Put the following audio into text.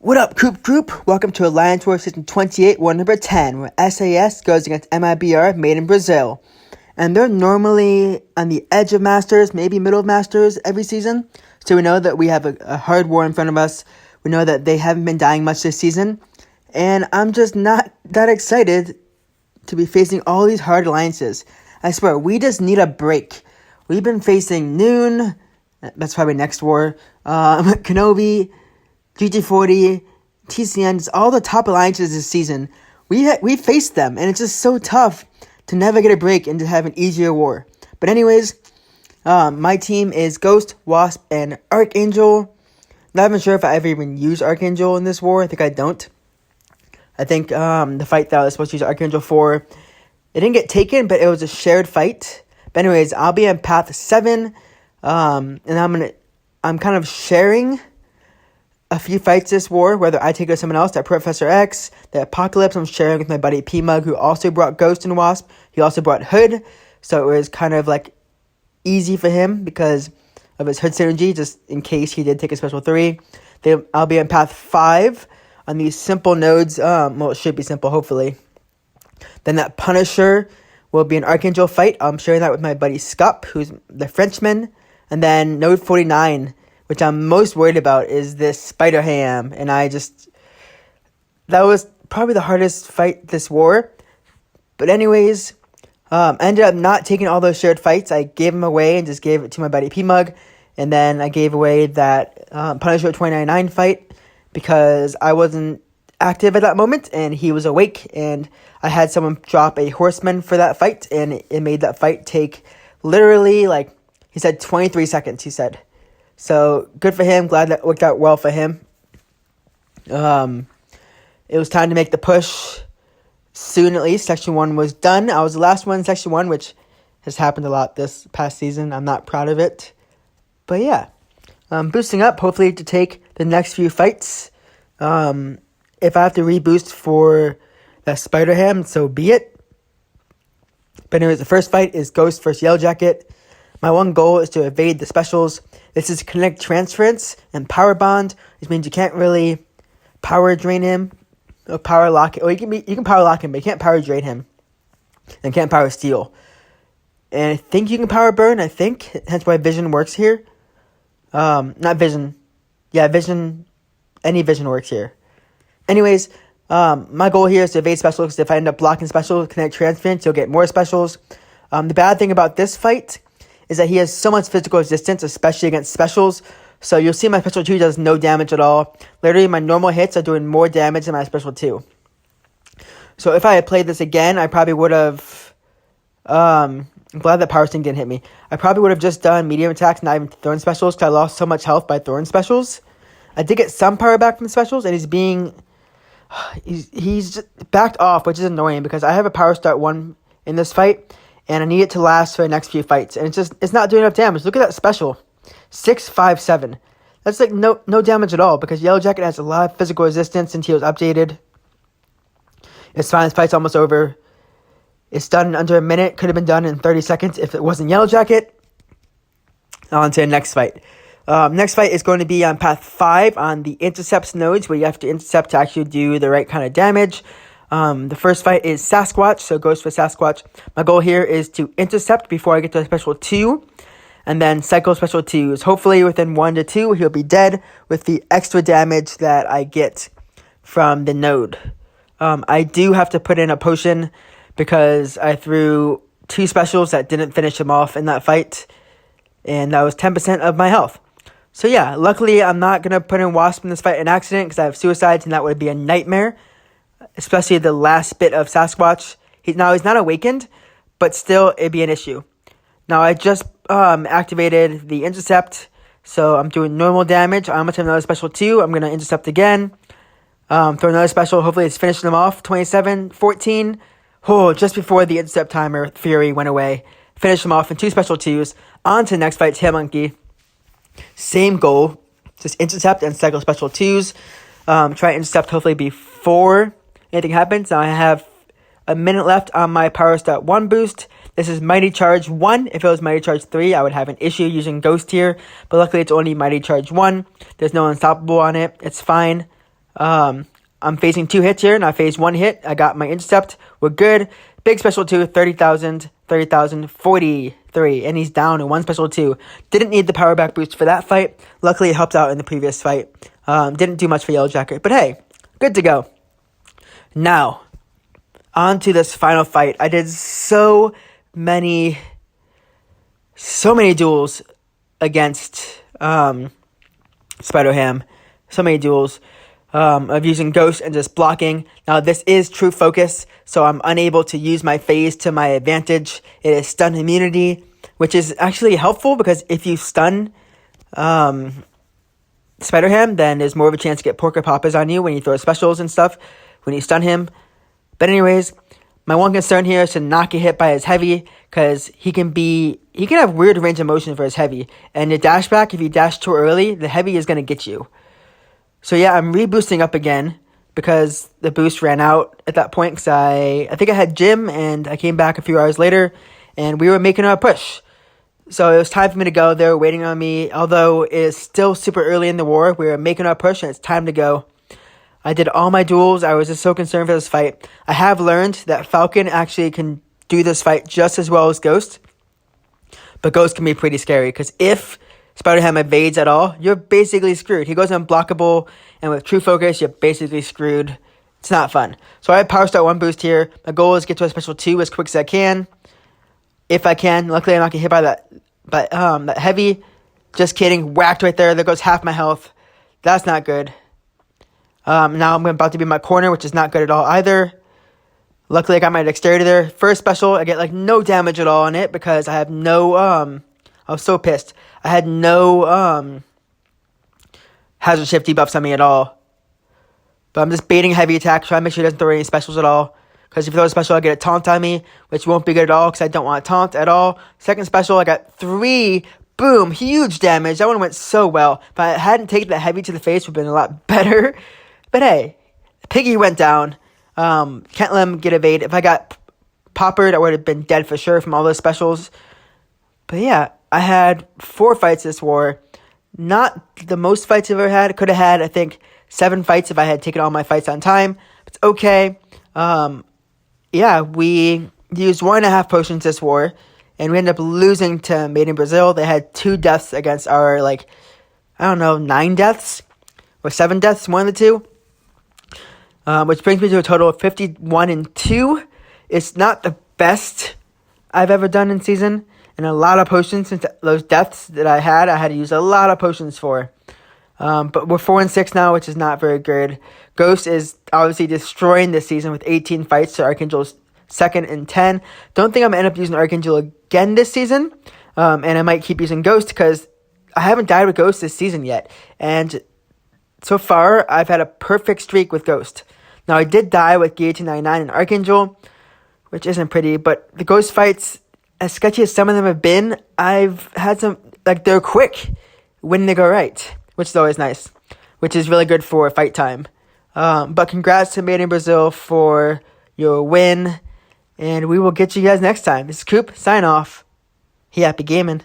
What up, Coop? Welcome to Alliance War Season 28W10, where SAS goes against MiBr, made in Brazil. And they're normally on the edge of Masters, maybe middle of Masters every season. So we know that we have a hard war in front of us. We know that they haven't been dying much this season. And I'm just not that excited to be facing all these hard alliances. I swear, we just need a break. We've been facing Noon, that's probably next war, Kenobi, GT40, TCN, just all the top alliances this season. We faced them, and it's just so tough to never get a break and to have an easier war. But anyways, my team is Ghost, Wasp, and Archangel. Not even sure if I ever even use Archangel in this war. I think I don't. I think the fight that I was supposed to use Archangel for, it didn't get taken, but it was a shared fight. But anyways, I'll be on path 7, and I'm kind of sharing a few fights this war, whether I take it or someone else. That Professor X, the Apocalypse, I'm sharing with my buddy P-Mug, who also brought Ghost and Wasp. He also brought Hood, so it was kind of like easy for him because of his Hood synergy, just in case he did take a special 3. I'll be on path 5 on these simple nodes. Well, it should be simple, hopefully. Then that Punisher will be an Archangel fight. I'm sharing that with my buddy Scup, who's the Frenchman. And then node 49, which I'm most worried about, is this Spider Ham. And that was probably the hardest fight this war. But anyways, I ended up not taking all those shared fights. I gave them away and just gave it to my buddy P-Mug. And then I gave away that Punisher 29 fight because I wasn't active at that moment and he was awake. And I had someone drop a Horseman for that fight. And it made that fight take literally, like, he said 23 seconds, he said. So, good for him. Glad that worked out well for him. It was time to make the push soon, at least. Section 1 was done. I was the last one in Section 1, which has happened a lot this past season. I'm not proud of it. But, yeah. Boosting up, hopefully, to take the next few fights. If I have to reboost for the Spider Ham, so be it. But anyways, the first fight is Ghost versus YellowJacket. My one goal is to evade the specials. This is kinetic transference and power bond, which means you can't really power drain him or power lock him. Or you can power lock him, but you can't power drain him. And can't power steal. And I think you can power burn, hence why vision works here. Not vision. Yeah, vision. Any vision works here. Anyways, my goal here is to evade specials, because if I end up blocking specials, kinetic transference, you'll get more specials. The bad thing about this fight is that he has so much physical resistance, especially against specials. So you'll see my special 2 does no damage at all. Literally, my normal hits are doing more damage than my special 2. So if I had played this again, I probably would have... I'm glad that Power Sting didn't hit me. I probably would have just done medium attacks, not even thorn specials, because I lost so much health by thorn specials. I did get some power back from the specials, and he's just backed off, which is annoying, because I have a power start 1 in this fight, and I need it to last for the next few fights. And it's not doing enough damage. Look at that special. 657. That's like no damage at all, because YellowJacket has a lot of physical resistance since he was updated. It's fine. This fight's almost over. It's done in under a minute. Could have been done in 30 seconds if it wasn't YellowJacket. On to the next fight. Next fight is going to be on path 5 on the intercepts nodes, where you have to intercept to actually do the right kind of damage. The first fight is Sasquatch, so Ghost for Sasquatch. My goal here is to intercept before I get to a special 2, and then cycle special 2s. Hopefully within 1 to 2, he'll be dead with the extra damage that I get from the node. I do have to put in a potion because I threw 2 specials that didn't finish him off in that fight, and that was 10% of my health. So yeah, luckily I'm not going to put in Wasp in this fight in accident, because I have suicides, and that would be a nightmare. Especially the last bit of Sasquatch. He's not awakened, but still, it'd be an issue. Now, I just activated the intercept, so I'm doing normal damage. I'm going to have another special 2. I'm going to intercept again. Throw another special. Hopefully, it's finishing them off. 27, 14. Oh, just before the intercept timer, Fury went away. Finish them off in 2 special 2s. On to the next fight, HitMonkey. Same goal. Just intercept and cycle special 2s. Try to intercept, hopefully, before anything happens. Now I have a minute left on my Power Stat 1 boost. This is Mighty Charge 1. If it was Mighty Charge 3, I would have an issue using Ghost here. But luckily, it's only Mighty Charge 1. There's no Unstoppable on it. It's fine. I'm phasing 2 hits here, and I phased 1 hit. I got my intercept. We're good. Big special 2, 30,000, 43, and he's down in 1 special 2. Didn't need the power back boost for that fight. Luckily, it helped out in the previous fight. Didn't do much for YellowJacket, but hey, good to go. Now, on to this final fight. I did so many duels against Spider-Ham. So many duels of using Ghost and just blocking. Now, this is true focus, so I'm unable to use my phase to my advantage. It is stun immunity, which is actually helpful because if you stun Spider-Ham, then there's more of a chance to get Porker Poppers on you when you throw specials and stuff, when you stun him. But anyways, my one concern here is to not get hit by his heavy, because he can have weird range of motion for his heavy. And the dash back, if you dash too early, the heavy is going to get you. So yeah, I'm reboosting up again, because the boost ran out at that point, because I think I had gym, and I came back a few hours later, and we were making a push. So it was time for me to go. They were waiting on me. Although it's still super early in the war, we were making our push, and it's time to go. I did all my duels. I was just so concerned for this fight. I have learned that Falcon actually can do this fight just as well as Ghost. But Ghost can be pretty scary, because if Spider-Ham evades at all, you're basically screwed. He goes unblockable, and with true focus, you're basically screwed. It's not fun. So I power start 1 boost here. My goal is to get to a special 2 as quick as I can. If I can. Luckily, I'm not getting hit by that heavy. Just kidding. Whacked right there. There goes half my health. That's not good. Now I'm about to be in my corner, which is not good at all either. Luckily, I got my dexterity there. First special, I get no damage at all on it, because I have no, I was so pissed. I had no, hazard shift debuffs on me at all. But I'm just baiting heavy attack, trying to make sure he doesn't throw any specials at all. Because if he throws a special, I get a taunt on me, which won't be good at all, because I don't want a taunt at all. Second special, I got 3, boom, huge damage. That one went so well. If I hadn't taken that heavy to the face, it would have been a lot better. But hey, Piggy went down. Can't let him get evade. If I got poppered, I would have been dead for sure from all those specials. But yeah, I had 4 fights this war. Not the most fights I've ever had. Could have had, I think, 7 fights if I had taken all my fights on time. It's okay. Yeah, we used 1.5 potions this war, and we ended up losing to Made in Brazil. They had 2 deaths against our, 9 deaths, or 7 deaths, one of the 2. Which brings me to a total of 51-2. It's not the best I've ever done in season, and a lot of potions since those deaths that I had to use a lot of potions for. But we're 4-6 now, which is not very good. Ghost is obviously destroying this season with 18 fights to Archangel's 2nd and 10. Don't think I'm going to end up using Archangel again this season. And I might keep using Ghost, because I haven't died with Ghost this season yet. And so far, I've had a perfect streak with Ghost. Now, I did die with Guillotine 99 and Archangel, which isn't pretty. But the Ghost fights, as sketchy as some of them have been, I've had some, they're quick when they go right, which is always nice, which is really good for fight time. But congrats to Made in Brazil for your win, and we will get you guys next time. This is Coop, sign off. Happy gaming.